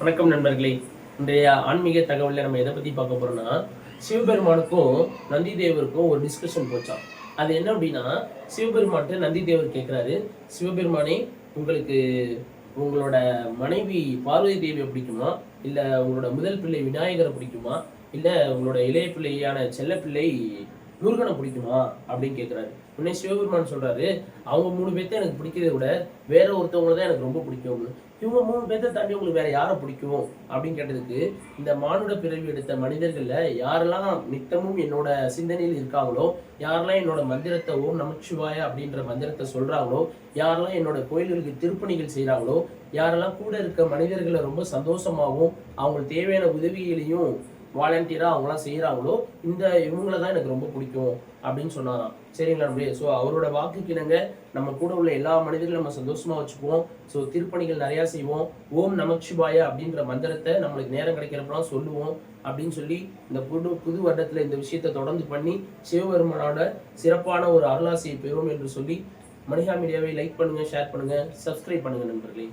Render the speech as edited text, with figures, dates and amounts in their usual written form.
வணக்கம் நண்பர்களே. இன்றைய ஆன்மீக தகவலில் நம்ம எதை பற்றி பார்க்க போகிறோம்னா, சிவபெருமானுக்கும் நந்தி தேவருக்கும் ஒரு டிஸ்கஷன் போச்சாம். அது என்ன அப்படின்னா, சிவபெருமான்கிட்ட நந்தி தேவர் கேட்குறாரு, சிவபெருமானே, உங்களுக்கு உங்களோட மனைவி பார்வதி தேவியை பிடிக்குமா, இல்லை உங்களோட முதல் பிள்ளை விநாயகரை பிடிக்குமா, இல்லை உங்களோட இளைய பிள்ளையான செல்லப்பிள்ளை முருகனை பிடிக்குமா அப்படின்னு கேட்குறாரு. உடனே சிவபெருமான் சொல்றாரு, அவங்க 3 பேர்த்த எனக்கு பிடிக்கிறத விட வேற ஒருத்தவங்களை தான் எனக்கு ரொம்ப பிடிக்கும். இவங்க 3 பேர்த்த தாண்டி உங்களுக்கு வேற யாரை பிடிக்கும் அப்படின்னு கேட்டதுக்கு, இந்த மானுட பிறவி எடுத்த மனிதர்கள்ல யாரெல்லாம் நித்தமும் என்னோட சிந்தனையில் இருக்காங்களோ, யாரெல்லாம் என்னோட மந்திரத்தை ஓம் நமச்சிவாய அப்படின்ற மந்திரத்தை சொல்றாங்களோ, யாரெல்லாம் என்னோட கோயில்களுக்கு திருப்பணிகள் செய்யறாங்களோ, யாரெல்லாம் கூட இருக்க மனிதர்களை ரொம்ப சந்தோஷமாகவும் அவங்களுக்கு தேவையான உதவிகளையும் வாலண்டியராக அவங்களாம் செய்கிறாங்களோ, இவங்கள தான் எனக்கு ரொம்ப பிடிக்கும் அப்படின்னு சொன்னாராம். சரிங்களா அப்படியே. ஸோ அவரோட வாக்குக்கு இணங்க நம்ம கூட உள்ள எல்லா மனிதர்களும் நம்ம சந்தோஷமாக வச்சுக்குவோம். ஸோ திருப்பணிகள் நிறையா செய்வோம். ஓம் நமச்சிவாய அப்படின்ற மந்திரத்தை நம்மளுக்கு நேரம் கிடைக்கிறப்பலாம் சொல்லுவோம் அப்படின்னு சொல்லி, இந்த புது வருடத்தில் இந்த விஷயத்தை தொடர்ந்து பண்ணி சிவபெருமானோட சிறப்பான ஒரு அருளாசியை பெறுவோம் என்று சொல்லி, மணிகா மீடியாவை லைக் பண்ணுங்கள், ஷேர் பண்ணுங்கள், சப்ஸ்கிரைப் பண்ணுங்கள் நண்பர்களே.